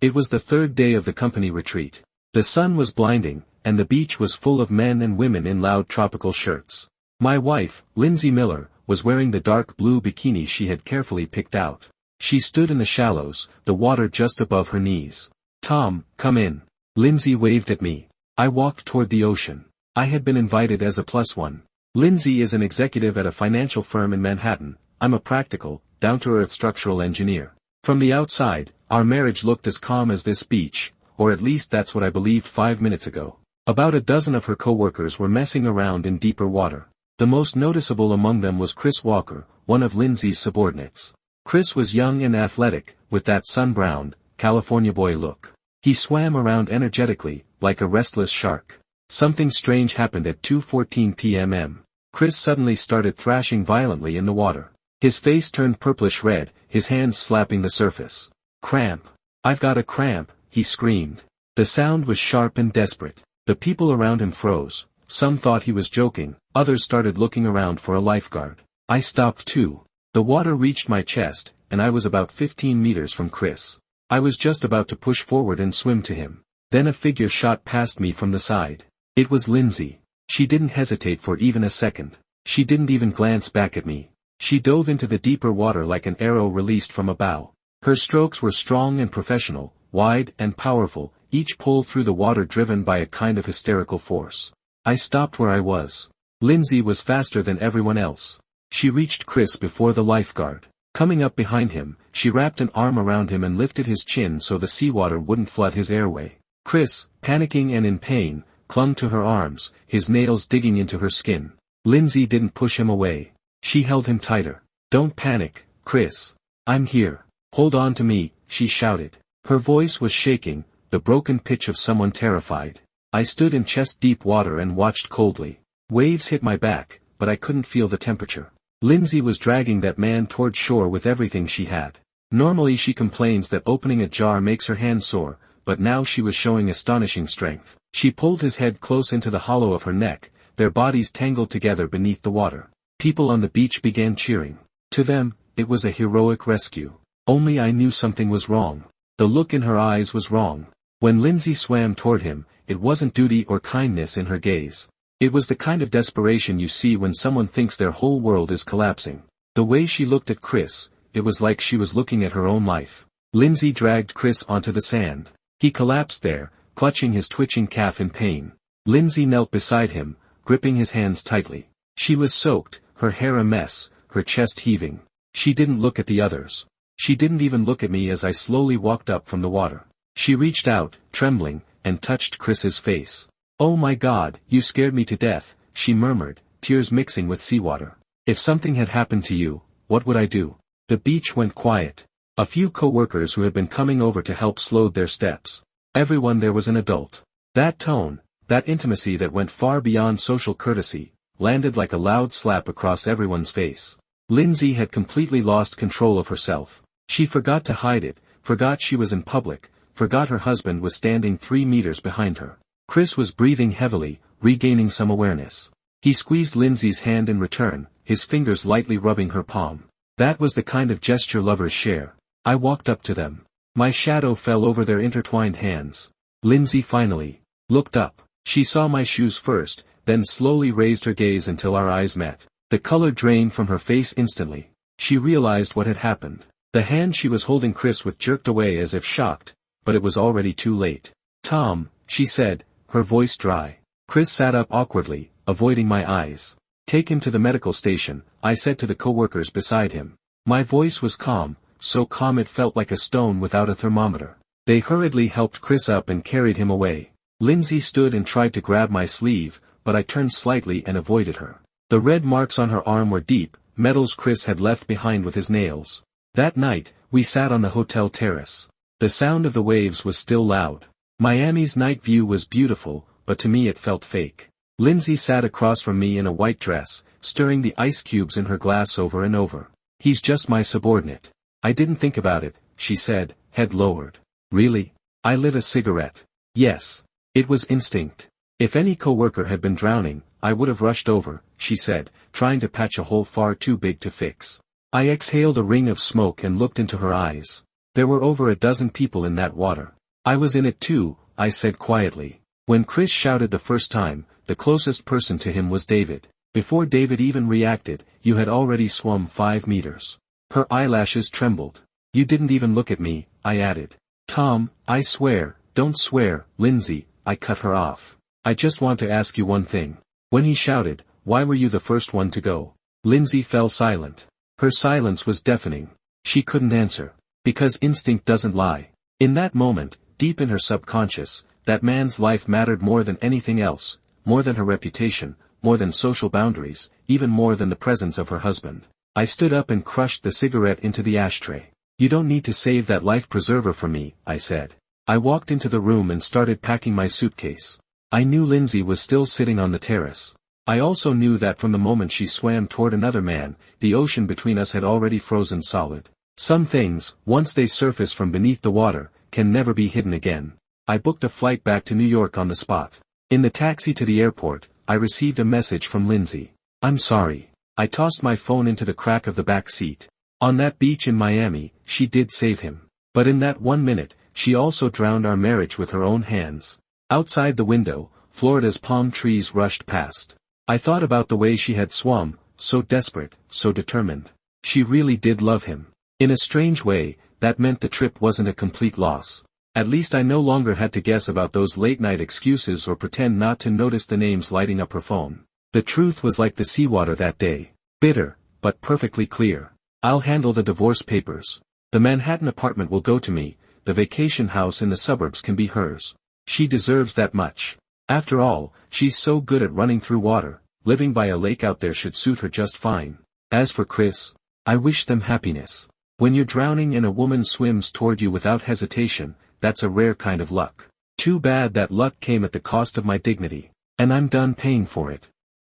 It was the third day of the company retreat. The sun was blinding, and the beach was full of men and women in loud tropical shirts. My wife, Lindsay Miller, was wearing the dark blue bikini she had carefully picked out. She stood in the shallows, the water just above her knees. "Tom, come in." Lindsay waved at me. I walked toward the ocean. I had been invited as a +1. Lindsay is an executive at a financial firm in Manhattan. I'm a practical, down-to-earth structural engineer. From the outside, our marriage looked as calm as this beach, or at least that's what I believed 5 minutes ago. About a dozen of her coworkers were messing around in deeper water. The most noticeable among them was Chris Walker, one of Lindsay's subordinates. Chris was young and athletic, with that sun-browned, California boy look. He swam around energetically, like a restless shark. Something strange happened at 2:14 p.m. Chris suddenly started thrashing violently in the water. His face turned purplish red, his hands slapping the surface. "Cramp. I've got a cramp," he screamed. The sound was sharp and desperate. The people around him froze. Some thought he was joking, others started looking around for a lifeguard. I stopped too. The water reached my chest, and I was about 15 meters from Chris. I was just about to push forward and swim to him. Then a figure shot past me from the side. It was Lindsay. She didn't hesitate for even a second. She didn't even glance back at me. She dove into the deeper water like an arrow released from a bow. Her strokes were strong and professional, wide and powerful, each pull through the water driven by a kind of hysterical force. I stopped where I was. Lindsay was faster than everyone else. She reached Chris before the lifeguard. Coming up behind him, she wrapped an arm around him and lifted his chin so the seawater wouldn't flood his airway. Chris, panicking and in pain, clung to her arms, his nails digging into her skin. Lindsay didn't push him away. She held him tighter. "Don't panic, Chris. I'm here. Hold on to me," she shouted. Her voice was shaking, the broken pitch of someone terrified. I stood in chest-deep water and watched coldly. Waves hit my back, but I couldn't feel the temperature. Lindsay was dragging that man toward shore with everything she had. Normally she complains that opening a jar makes her hand sore, but now she was showing astonishing strength. She pulled his head close into the hollow of her neck, their bodies tangled together beneath the water. People on the beach began cheering. To them, it was a heroic rescue. Only I knew something was wrong. The look in her eyes was wrong. When Lindsay swam toward him, it wasn't duty or kindness in her gaze. It was the kind of desperation you see when someone thinks their whole world is collapsing. The way she looked at Chris, it was like she was looking at her own life. Lindsay dragged Chris onto the sand. He collapsed there, clutching his twitching calf in pain. Lindsay knelt beside him, gripping his hands tightly. She was soaked, her hair a mess, her chest heaving. She didn't look at the others. She didn't even look at me as I slowly walked up from the water. She reached out, trembling, and touched Chris's face. "Oh my God, you scared me to death," she murmured, tears mixing with seawater. "If something had happened to you, what would I do?" The beach went quiet. A few coworkers who had been coming over to help slowed their steps. Everyone there was an adult. That tone, that intimacy that went far beyond social courtesy, landed like a loud slap across everyone's face. Lindsay had completely lost control of herself. She forgot to hide it, forgot she was in public, forgot her husband was standing 3 meters behind her. Chris was breathing heavily, regaining some awareness. He squeezed Lindsay's hand in return, his fingers lightly rubbing her palm. That was the kind of gesture lovers share. I walked up to them. My shadow fell over their intertwined hands. Lindsay finally looked up. She saw my shoes first, then slowly raised her gaze until our eyes met. The color drained from her face instantly. She realized what had happened. The hand she was holding Chris with jerked away as if shocked, but it was already too late. "Tom," she said, her voice dry. Chris sat up awkwardly, avoiding my eyes. "Take him to the medical station," I said to the coworkers beside him. My voice was calm, so calm it felt like a stone without a thermometer. They hurriedly helped Chris up and carried him away. Lindsay stood and tried to grab my sleeve, but I turned slightly and avoided her. The red marks on her arm were deep, metals Chris had left behind with his nails. That night, we sat on the hotel terrace. The sound of the waves was still loud. Miami's night view was beautiful, but to me it felt fake. Lindsay sat across from me in a white dress, stirring the ice cubes in her glass over and over. "He's just my subordinate. I didn't think about it," she said, head lowered. "Really?" I lit a cigarette. "Yes. It was instinct. If any coworker had been drowning, I would have rushed over," she said, trying to patch a hole far too big to fix. I exhaled a ring of smoke and looked into her eyes. There were over a dozen people in that water. I was in it too, I said quietly. When Chris shouted the first time, the closest person to him was David. Before David even reacted, you had already swum 5 meters. Her eyelashes trembled. You didn't even look at me, I added. Tom, I swear, don't swear, Lindsay, I cut her off. I just want to ask you one thing. When he shouted, why were you the first one to go? Lindsay fell silent. Her silence was deafening. She couldn't answer. Because instinct doesn't lie. In that moment, deep in her subconscious, that man's life mattered more than anything else, more than her reputation, more than social boundaries, even more than the presence of her husband. I stood up and crushed the cigarette into the ashtray. You don't need to save that life preserver for me, I said. I walked into the room and started packing my suitcase. I knew Lindsay was still sitting on the terrace. I also knew that from the moment she swam toward another man, the ocean between us had already frozen solid. Some things, once they surface from beneath the water, can never be hidden again. I booked a flight back to New York on the spot. In the taxi to the airport, I received a message from Lindsay. I'm sorry. I tossed my phone into the crack of the back seat. On that beach in Miami, she did save him. But in that 1 minute, she also drowned our marriage with her own hands. Outside the window, Florida's palm trees rushed past. I thought about the way she had swum, so desperate, so determined. She really did love him. In a strange way, that meant the trip wasn't a complete loss. At least I no longer had to guess about those late-night excuses or pretend not to notice the names lighting up her phone. The truth was like the seawater that day. Bitter, but perfectly clear. I'll handle the divorce papers. The Manhattan apartment will go to me, the vacation house in the suburbs can be hers. She deserves that much. After all, she's so good at running through water, living by a lake out there should suit her just fine. As for Chris, I wish them happiness. When you're drowning and a woman swims toward you without hesitation, that's a rare kind of luck. Too bad that luck came at the cost of my dignity. And I'm done paying for it.